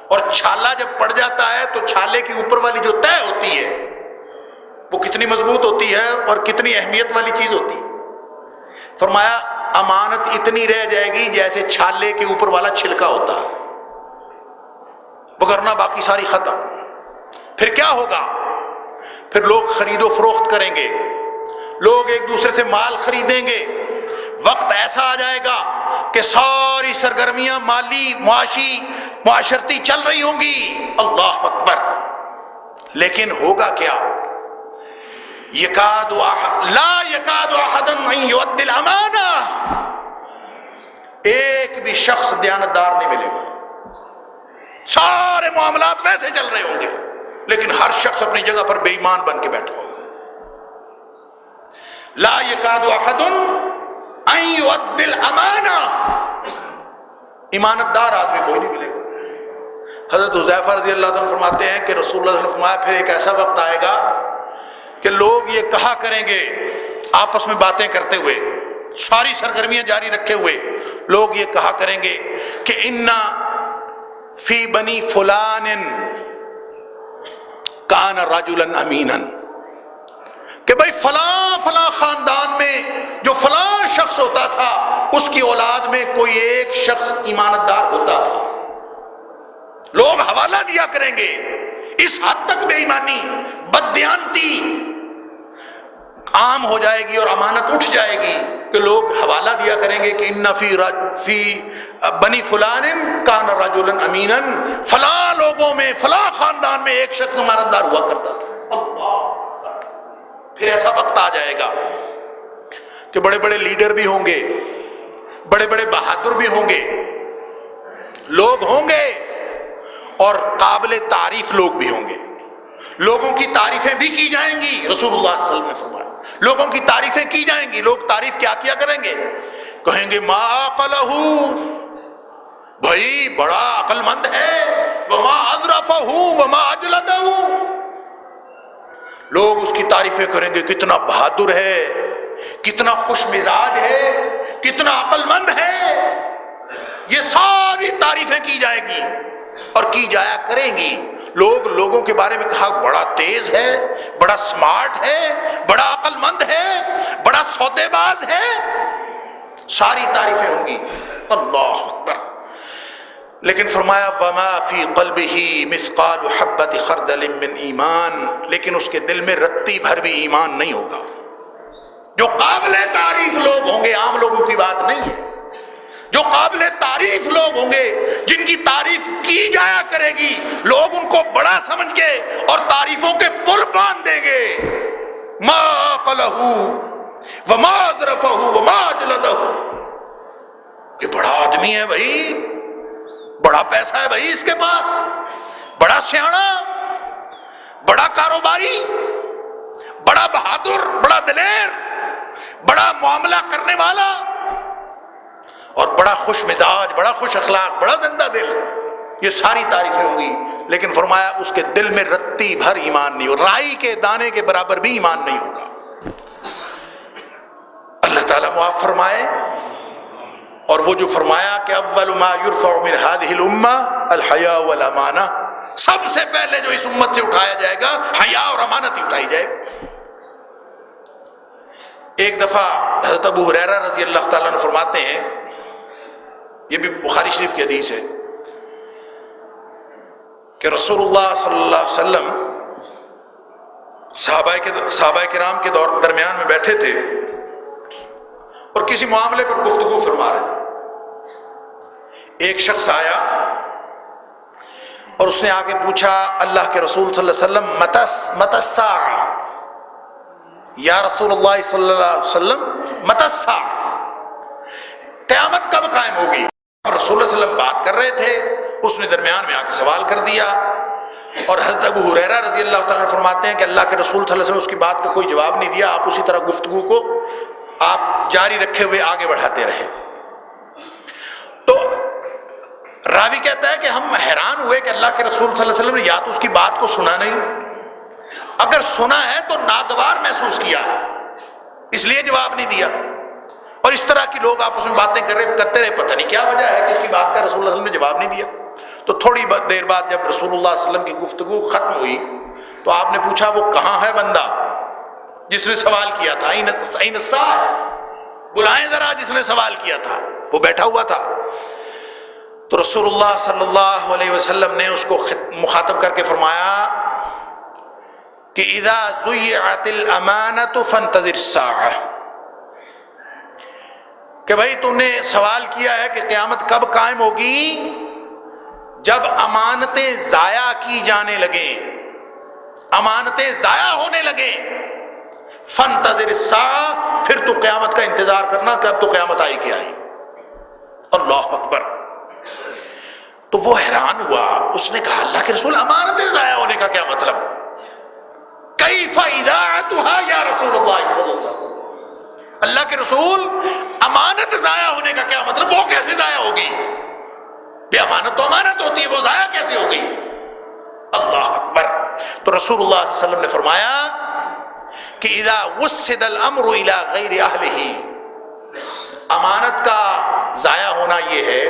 اور چھالا جب پڑ جاتا ہے تو چھالے کی اوپر والی جو تہ ہوتی ہے وہ کتنی مضبوط ہوتی ہے اور کتنی اہمیت والی چیز ہوتی ہے. فرمایا امانت اتنی رہ جائے گی جیسے چھالے کے اوپر والا چھلکا ہوتا ہے، وگرنہ باقی ساری ختم. پھر کیا ہوگا؟ پھر لوگ خرید و فروخت کریں گے، لوگ ایک دوسرے سے مال خریدیں گے. وقت ایسا آ جائے گا کہ ساری سرگرمیاں مالی، معاشی، معاشرتی چل رہی ہوں گی. اللہ اکبر. لیکن ہوگا کیا؟ لا یکاد احد ان یؤدی الامانہ، ایک بھی شخص دیانتدار نہیں ملے گا. سارے معاملات ویسے چل رہے ہوں گے لیکن ہر شخص اپنی جگہ پر بے ایمان بن کے بیٹھا ہوگا. لا یکاد احد ان یؤدی الامانہ، ایمانتدار آدمی کوئی نہیں ملے گا. حضرت حذیفہ رضی اللہ عنہ فرماتے ہیں کہ رسول اللہ صلی اللہ علیہ وسلم فرمایا پھر ایک ایسا وقت آئے گا کہ لوگ یہ کہا کریں گے آپس میں باتیں کرتے ہوئے، ساری سرگرمیاں جاری رکھے ہوئے، لوگ یہ کہا کریں گے کہ انا فی بنی فلان کان رجلا امینا، کہ بھائی فلاں فلاں خاندان میں جو فلاں شخص ہوتا تھا اس کی اولاد میں کوئی ایک شخص ایمانتدار ہوتا تھا. لوگ حوالہ دیا کریں گے. اس حد تک بے ایمانی، بددیانتی عام ہو جائے گی اور امانت اٹھ جائے گی کہ لوگ حوالہ دیا کریں گے کہ ان فی بنی فلان کان رجلا امینا، فلاں لوگوں میں، فلاں خاندان میں ایک شخص امانتدار ہوا کرتا تھا. اللہ. پھر ایسا وقت آ جائے گا کہ بڑے بڑے لیڈر بھی ہوں گے، بڑے بڑے بہادر بھی ہوں گے، لوگ ہوں گے اور قابل تعریف لوگ بھی ہوں گے. لوگوں کی تعریفیں بھی کی جائیں گی. رسول اللہ صلی اللہ علیہ وسلم نے فرمایا لوگوں کی تعریفیں کی جائیں گی. لوگ تعریف کیا کریں گے؟ کہیں گے ما عقلہ، بھائی بڑا عقل مند ہے، وما اظرفہ وما اجلدہ، لوگ اس کی تعریفیں کریں گے کتنا بہادر ہے، کتنا خوش مزاج ہے، کتنا عقل مند ہے. یہ ساری تعریفیں کی جائے گی اور کی جایا کریں گی. لوگوں کے بارے میں کہا بڑا تیز ہے، بڑا سمارٹ ہے، بڑا عقل مند ہے، بڑا سودے باز ہے، ساری تعریفیں ہوں گی. اللہ اکبر. لیکن فرمایا وما فی قلبہ مثقال حبۃ خردل من ایمان، لیکن اس کے دل میں رتی بھر بھی ایمان نہیں ہوگا. جو قابل تعریف لوگ ہوں گے، عام لوگوں کی بات نہیں ہے، جو قابل تعریف لوگ ہوں گے، جن کی تعریف کی جایا کرے گی، لوگ ان کو بڑا سمجھ کے اور تعریفوں کے پل باندھ دیں گے. ما قلہ وما ذرفہ وما جلدہ، کہ بڑا آدمی ہے بھائی، بڑا پیسہ ہے بھائی اس کے پاس، بڑا سیاںا، بڑا کاروباری، بڑا بہادر، بڑا دلیر، بڑا معاملہ کرنے والا، اور بڑا خوش مزاج، بڑا خوش اخلاق، بڑا زندہ دل. یہ ساری تعریفیں ہوں گی، لیکن فرمایا اس کے دل میں رتی بھر ایمان نہیں ہو، رائی کے دانے کے برابر بھی ایمان نہیں ہوگا. اللہ تعالیٰ معاف فرمائے. اور وہ جو فرمایا کہ اول ما یرفع من هذه الامه الحیاء والامانہ، سب سے پہلے جو اس امت سے اٹھایا جائے گا حیا اور امانت ہی اٹھائی جائے گی. ایک دفعہ حضرت ابو ہریرہ رضی اللہ تعالیٰ عنہ فرماتے ہیں، یہ بھی بخاری شریف کی حدیث ہے، کہ رسول اللہ صلی اللہ علیہ وسلم صحابہ کرام کے درمیان میں بیٹھے تھے اور کسی معاملے پر گفتگو فرما رہے تھے. ایک شخص آیا اور اس نے آ کے پوچھا اللہ کے رسول صلی اللہ علیہ وسلم متی الساعہ، یا رسول اللہ صلی اللہ علیہ وسلم متی الساعہ، قیامت کب قائم ہوگی؟ رسول اللہ صلی اللہ علیہ وسلم بات کر رہے تھے، اس نے درمیان میں آ کے سوال کر دیا. اور حضرت ابو ہریرہ رضی اللہ تعالیٰ عنہ فرماتے ہیں کہ اللہ کے رسول صلی اللہ علیہ وسلم اس کی بات کا کوئی جواب نہیں دیا، آپ اسی طرح گفتگو کو آپ جاری رکھے ہوئے آگے بڑھاتے رہے. تو راوی کہتا ہے کہ ہم حیران ہوئے کہ اللہ کے رسول صلی اللہ علیہ وسلم نے یا تو اس کی بات کو سنا نہیں، اگر سنا ہے تو ناگوار محسوس کیا، اس لیے جواب نہیں دیا. اور اس طرح کی لوگ آپس میں باتیں کرتے رہے، پتہ نہیں کیا وجہ ہے کہ اس کی بات کا رسول اللہ صلی اللہ علیہ وسلم نے جواب نہیں دیا. تو تھوڑی دیر بعد جب رسول اللہ صلی اللہ علیہ وسلم کی گفتگو ختم ہوئی تو آپ نے پوچھا وہ کہاں ہے بندہ جس نے سوال کیا تھا؟ این السائل، بلائیں ذرا جس نے سوال کیا تھا. وہ بیٹھا ہوا تھا. تو رسول اللہ صلی اللہ علیہ وسلم نے اس کو مخاطب کر کے فرمایا کہ اذا ضیعت الامانۃ فانتظر الساعہ، کہ بھائی تم نے سوال کیا ہے کہ قیامت کب قائم ہوگی؟ جب امانتیں ضائع کی جانے لگیں، امانتیں ضائع ہونے لگیں، فانتظر الساعہ، پھر تو قیامت کا انتظار کرنا کہ اب تو قیامت آئی کہ آئی. اللہ اکبر. تو وہ حیران ہوا، اس نے کہا اللہ کے رسول امانتیں ضائع ہونے کا کیا مطلب؟ کیف اضاعتها یا رسول اللہ صلی اللہ علیہ وسلم، اللہ کے رسول امانت ضائع ہونے کا کیا مطلب؟ وہ کیسے ضائع ہوگی؟ یہ امانت تو امانت ہوتی ہے، وہ ضائع کیسے ہوگی؟ اللہ اکبر. تو رسول اللہ صلی اللہ علیہ وسلم نے فرمایا کہ اذا وسد الامر الى غیر اہلہ، امانت کا ضائع ہونا یہ ہے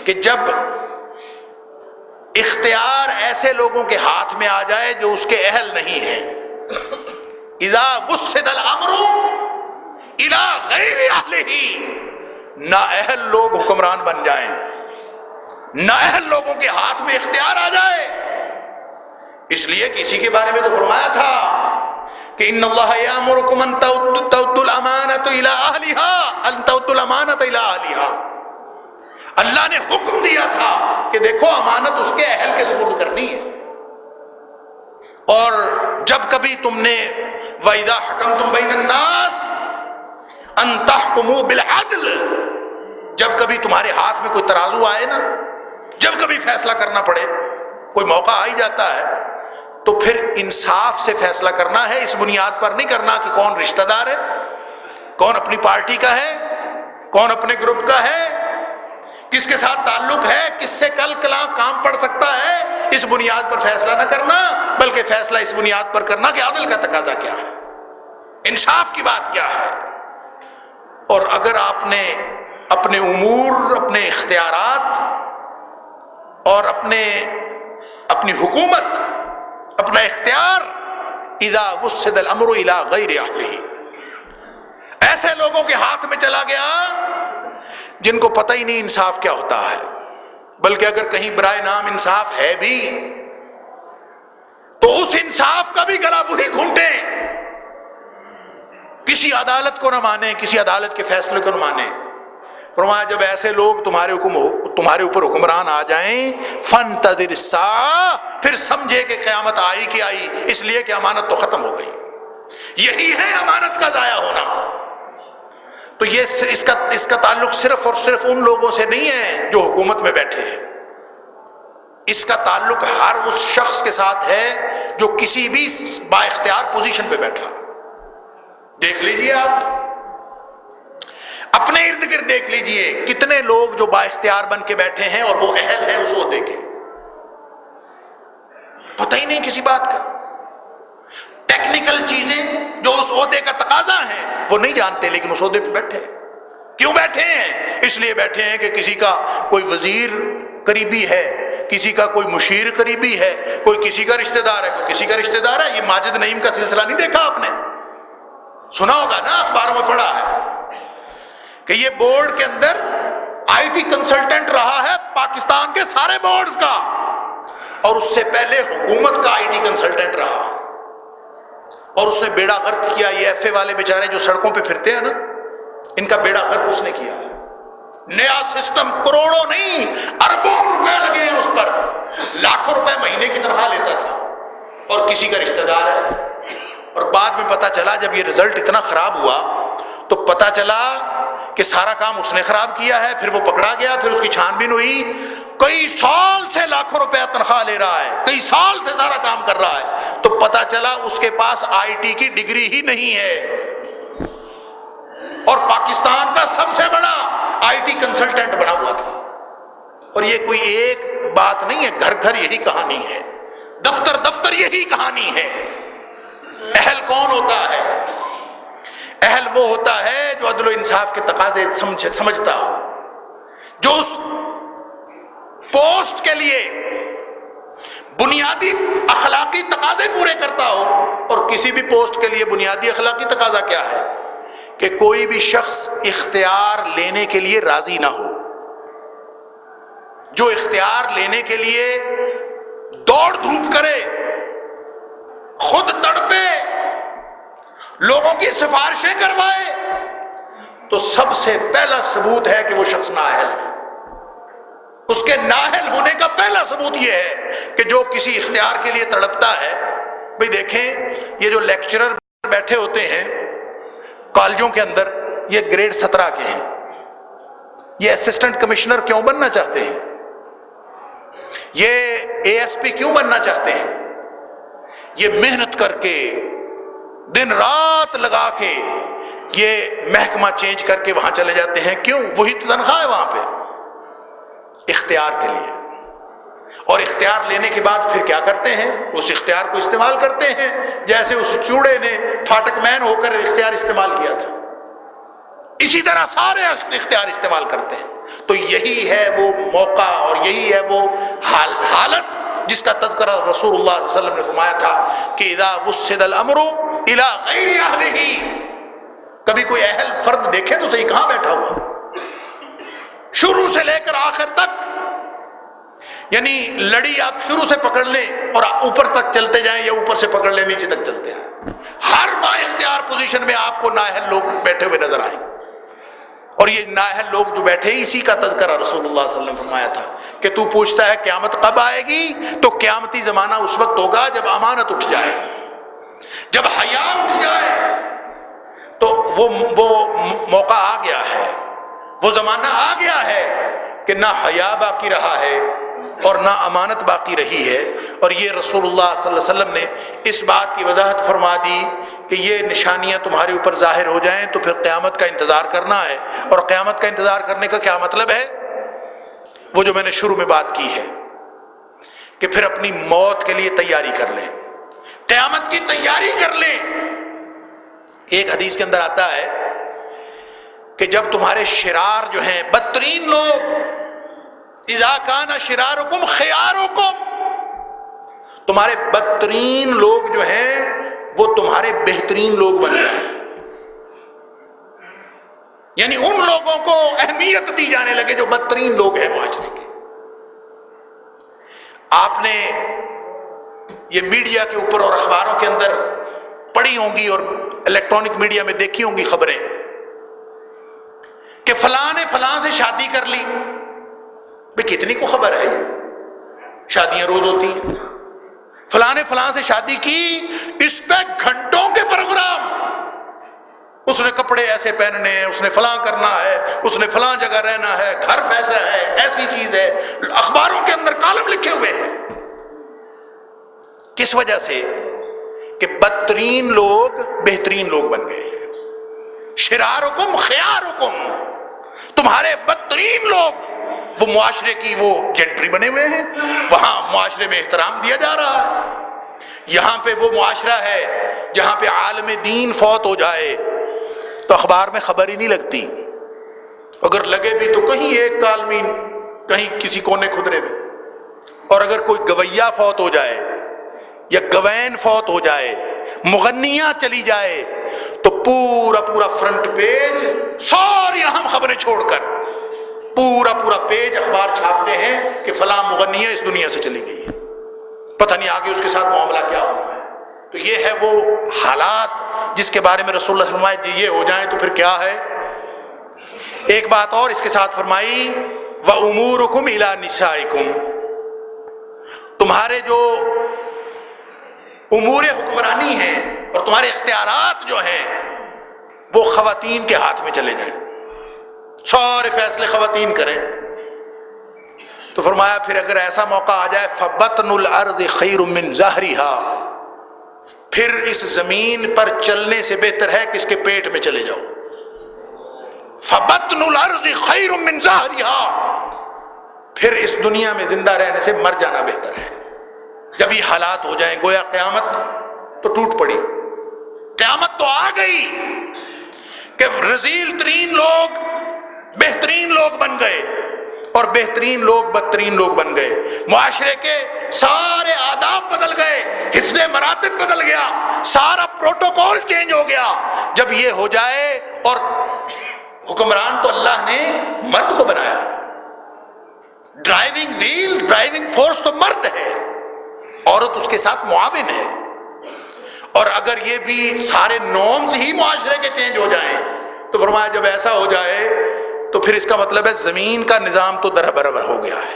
کہ جب اختیار ایسے لوگوں کے ہاتھ میں آ جائے جو اس کے اہل نہیں ہیں. اذا وسد الامر الى غیر اہلہ، نااہل لوگ حکمران بن جائیں، نااہل لوگوں کے ہاتھ میں اختیار آ جائے. اس لیے کہ اسی کے بارے میں تو فرمایا تھا کہ ان اللہ یامرکم ان تؤدوا الامانۃ الی اہلها، ان تؤدوا الامانۃ الی اہلها. اللہ نے حکم دیا تھا کہ دیکھو امانت اس کے اہل کے سپرد کرنی ہے. اور جب کبھی تم نے وَإِذَا حَكَمْتُمْ بَيْنَ النَّاسِ أَن تَحْكُمُوا بِالْعَدْلِ، جب کبھی تمہارے ہاتھ میں کوئی ترازو آئے نا، جب کبھی فیصلہ کرنا پڑے، کوئی موقع آ ہی جاتا ہے، تو پھر انصاف سے فیصلہ کرنا ہے. اس بنیاد پر نہیں کرنا کہ کون رشتہ دار ہے، کون اپنی پارٹی کا ہے، کون اپنے گروپ کا ہے، کس کے ساتھ تعلق ہے، کس سے کل کام پڑ سکتا ہے. اس بنیاد پر فیصلہ نہ کرنا، بلکہ فیصلہ اس بنیاد پر کرنا کہ عدل کا تقاضا کیا ہے، انصاف کی بات کیا ہے. اور اگر آپ نے اپنے امور، اپنے اختیارات اور اپنی حکومت، اپنا اختیار اذا وسد الامر الى غیر اہلہ، ایسے لوگوں کے ہاتھ میں چلا گیا جن کو پتہ ہی نہیں انصاف کیا ہوتا ہے، بلکہ اگر کہیں برائے نام انصاف ہے بھی تو اس انصاف کا بھی گلا وہی گھونٹیں، کسی عدالت کو نہ مانے، کسی عدالت کے فیصلے کو نہ مانے. فرمایا جب ایسے لوگ تمہارے اوپر حکمران آ جائیں فانتظر الساعہ، پھر سمجھے کہ قیامت آئی کہ آئی، اس لیے کہ امانت تو ختم ہو گئی۔ یہی ہے امانت کا ضائع ہونا۔ تو یہ اس کا تعلق صرف اور صرف ان لوگوں سے نہیں ہے جو حکومت میں بیٹھے ہیں، اس کا تعلق ہر اس شخص کے ساتھ ہے جو کسی بھی با اختیار پوزیشن پہ بیٹھا۔ دیکھ لیجئے، آپ اپنے ارد گرد دیکھ لیجئے کتنے لوگ جو با اختیار بن کے بیٹھے ہیں اور وہ اہل ہیں اس عہدے کے، پتہ ہی نہیں کسی بات کا، ٹیکنیکل چیزیں جو اس عہدے کا تقاضا ہیں وہ نہیں جانتے، لیکن اس عہدے پہ بیٹھے ہیں۔ کیوں بیٹھے ہیں؟ اس لیے بیٹھے ہیں کہ کسی کا کوئی وزیر قریبی ہے، کسی کا کوئی مشیر قریبی ہے، کوئی کسی کا رشتہ دار ہے، کوئی کسی کا رشتہ دار ہے۔ یہ ماجد نعیم کا سلسلہ نہیں دیکھا آپ نے؟ سنا ہوگا نا، اخباروں میں پڑھا ہے کہ یہ بورڈ کے اندر آئی ٹی کنسلٹنٹ رہا ہے پاکستان کے سارے بورڈز کا، اور اس سے پہلے حکومت کا آئی ٹی کنسلٹنٹ رہا، اور اس نے بیڑا غرق کیا۔ یہ ایف اے والے بیچارے جو سڑکوں پہ پھرتے ہیں نا، ان کا بیڑا غرق اس نے کیا۔ نیا سسٹم، کروڑوں نہیں اربوں روپے لگے ہیں اس پر، لاکھوں روپے مہینے کی تنخواہ لیتا تھا، اور کسی کا رشتہ دار ہے۔ اور بعد میں پتا چلا جب یہ رزلٹ اتنا خراب ہوا تو پتا چلا کہ سارا کام اس نے خراب کیا ہے۔ پھر وہ پکڑا گیا، پھر اس کی چھان بین ہوئی، کئی سال سے لاکھوں روپے تنخواہ لے رہا ہے، کئی سال سے سارا کام کر رہا ہے، تو پتا چلا اس کے پاس آئی ٹی کی ڈگری ہی نہیں ہے، اور پاکستان کا سب سے بڑا آئی ٹی کنسلٹنٹ بنا ہوا تھا۔ اور یہ کوئی ایک بات نہیں ہے، گھر گھر یہی کہانی ہے، دفتر دفتر یہی کہانی ہے۔ اہل کون ہوتا ہے؟ اہل وہ ہوتا ہے جو عدل و انصاف کے تقاضے سمجھتا ہو، جو اس پوسٹ کے لیے بنیادی اخلاقی تقاضے پورے کرتا ہو۔ اور کسی بھی پوسٹ کے لیے بنیادی اخلاقی تقاضا کیا ہے؟ کہ کوئی بھی شخص اختیار لینے کے لیے راضی نہ ہو، جو اختیار لینے کے لیے دوڑ دھوپ کرے، خود تڑپے، لوگوں کی سفارشیں کروائے، تو سب سے پہلا ثبوت ہے کہ وہ شخص نااہل ہے۔ اس کے نااہل ہونے کا پہلا ثبوت یہ ہے کہ جو کسی اختیار کے لیے تڑپتا ہے۔ بھئی دیکھیں، یہ جو لیکچرر بیٹھے ہوتے ہیں کالجوں کے اندر، یہ گریڈ 17 کے ہیں، یہ اسسٹنٹ کمشنر کیوں بننا چاہتے ہیں؟ یہ اے ایس پی کیوں بننا چاہتے ہیں؟ یہ محنت کر کے، دن رات لگا کے یہ محکمہ چینج کر کے وہاں چلے جاتے ہیں۔ کیوں؟ وہی تو تنخواہ ہے وہاں پہ، اختیار کے لیے۔ اور اختیار لینے کے بعد پھر کیا کرتے ہیں؟ اس اختیار کو استعمال کرتے ہیں، جیسے اس چوڑے نے پھاٹک مین ہو کر اختیار استعمال کیا تھا، اسی طرح سارے اختیار استعمال کرتے ہیں۔ تو یہی ہے وہ موقع اور یہی ہے وہ حالت جس کا تذکرہ رسول اللہ صلی اللہ علیہ وسلم نے فرمایا تھا کہ اذا وسد الامر الى غیر اہلہ، کبھی کوئی اہل فرد دیکھے تو صحیح کہاں بیٹھا ہوا، شروع سے لے کر آخر تک، یعنی لڑی آپ شروع سے پکڑ لیں اور اوپر تک چلتے جائیں، یا اوپر سے پکڑ لیں نیچے تک چلتے ہیں، ہر با اختیار پوزیشن میں آپ کو نااہل لوگ بیٹھے ہوئے نظر آئیں۔ اور یہ نااہل لوگ جو بیٹھے، اسی کا تذکرہ رسول اللہ صلی اللہ علیہ وسلم نے فرمایا تھا کہ تو پوچھتا ہے قیامت کب آئے گی؟ تو قیامتی زمانہ اس وقت ہوگا جب امانت اٹھ جائے، جب حیا اٹھ جائے، تو وہ موقع آ گیا ہے، وہ زمانہ آ گیا ہے کہ نہ حیا باقی رہا ہے اور نہ امانت باقی رہی ہے۔ اور یہ رسول اللہ صلی اللہ علیہ وسلم نے اس بات کی وضاحت فرما دی کہ یہ نشانیاں تمہارے اوپر ظاہر ہو جائیں تو پھر قیامت کا انتظار کرنا ہے۔ اور قیامت کا انتظار کرنے کا کیا مطلب ہے؟ وہ جو میں نے شروع میں بات کی ہے کہ پھر اپنی موت کے لیے تیاری کر لیں، قیامت کی تیاری کر لیں۔ ایک حدیث کے اندر آتا ہے کہ جب تمہارے شرار جو ہیں، بدترین لوگ، اذا کان شرارکم خیارکم، تمہارے بدترین لوگ جو ہیں وہ تمہارے بہترین لوگ بن جائیں، یعنی ان لوگوں کو اہمیت دی جانے لگے جو بدترین لوگ ہیں معاشرے کے۔ آپ نے یہ میڈیا کے اوپر اور اخباروں کے اندر پڑھی ہوں گی اور الیکٹرانک میڈیا میں دیکھی ہوں گی خبریں کہ فلاں نے فلاں سے شادی کر لی، بھئی کتنی کو خبر ہے، شادیاں روز ہوتی ہیں، فلاں نے فلاں سے شادی کی، اس پہ گھنٹوں کے پروگرام، اس نے کپڑے ایسے پہننے ہیں، اس نے فلاں کرنا ہے، اس نے فلاں جگہ رہنا ہے، گھر ویسا ہے، ایسی چیز ہے، اخباروں کے اندر کالم لکھے ہوئے ہیں۔ کس وجہ سے؟ کہ بدترین لوگ بہترین لوگ بن گئے، شرارکم خیارکم، تمہارے بدترین لوگ وہ معاشرے کی وہ جنٹری بنے ہوئے ہیں، وہاں معاشرے میں احترام دیا جا رہا ہے۔ یہاں پہ وہ معاشرہ ہے جہاں پہ عالم دین فوت ہو جائے تو اخبار میں خبر ہی نہیں لگتی، اگر لگے بھی تو کہیں ایک کالمین کہیں کسی کونے خدرے میں، اور اگر کوئی گویہ فوت ہو جائے یا گوین فوت ہو جائے، مغنیاں چلی جائے تو پورا فرنٹ پیج، ساری اہم خبریں چھوڑ کر پورا پیج اخبار چھاپتے ہیں کہ فلاں مغنیہ اس دنیا سے چلی گئی ہے، پتہ نہیں آگے اس کے ساتھ معاملہ کیا ہونا ہے۔ تو یہ ہے وہ حالات جس کے بارے میں رسول اللہ فرمائے یہ ہو جائیں تو پھر کیا ہے۔ ایک بات اور اس کے ساتھ فرمائی، وَأُمُورُكُمْ إِلَىٰ نِسَائِكُمْ، تمہارے جو امور حکمرانی ہیں اور تمہارے اختیارات جو ہیں وہ خواتین کے ہاتھ میں چلے جائیں، سارے فیصلے خواتین کریں۔ تو فرمایا پھر اگر ایسا موقع آ جائے فَبَطْنُ الْأَرْضِ خَيْرٌ مِّن ظَهْرِهَا، پھر اس زمین پر چلنے سے بہتر ہے کہ اس کے پیٹ میں چلے جاؤ۔ فَبَطْنُ الْأَرْضِ خَيْرٌ مِّن ظَهْرِهَا، پھر اس دنیا میں زندہ رہنے سے مر جانا بہتر ہے۔ جب یہ حالات ہو جائیں گویا قیامت تو ٹوٹ پڑی، قیامت تو آ گئی کہ رذیل ترین لوگ بہترین لوگ بن گئے اور بہترین لوگ بدترین لوگ بن گئے، معاشرے کے سارے آداب بدل گئے، حفظ مراتب بدل گیا، سارا پروٹوکول چینج ہو گیا۔ جب یہ ہو جائے، اور حکمران تو اللہ نے مرد کو بنایا، ڈرائیونگ ویل ڈرائیونگ فورس تو مرد ہے، عورت اس کے ساتھ معاون ہے۔ اور اگر یہ بھی سارے نارمز ہی معاشرے کے چینج ہو جائیں تو فرمایا جب ایسا ہو جائے تو پھر اس کا مطلب ہے زمین کا نظام تو دربرابر ہو گیا ہے،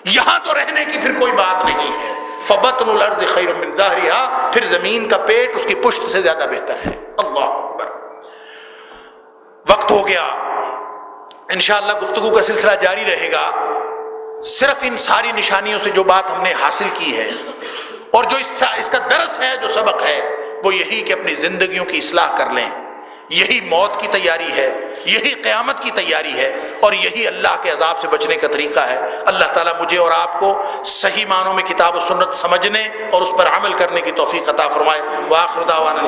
یہاں تو رہنے کی پھر کوئی بات نہیں ہے۔ فَبَطْنُ الْأَرْضِ خَيْرٌ مِّن ظَهْرِهَا، پھر زمین کا پیٹ اس کی پشت سے زیادہ بہتر ہے۔ اللہ اکبر۔ وقت ہو گیا، انشاءاللہ گفتگو کا سلسلہ جاری رہے گا۔ صرف ان ساری نشانیوں سے جو بات ہم نے حاصل کی ہے اور جو اس کا درس ہے، جو سبق ہے، وہ یہی کہ اپنی زندگیوں کی اصلاح کر لیں۔ یہی موت کی تیاری ہے، یہی قیامت کی تیاری ہے، اور یہی اللہ کے عذاب سے بچنے کا طریقہ ہے۔ اللہ تعالیٰ مجھے اور آپ کو صحیح معنوں میں کتاب و سنت سمجھنے اور اس پر عمل کرنے کی توفیق عطا فرمائے۔ وآخر دعوانا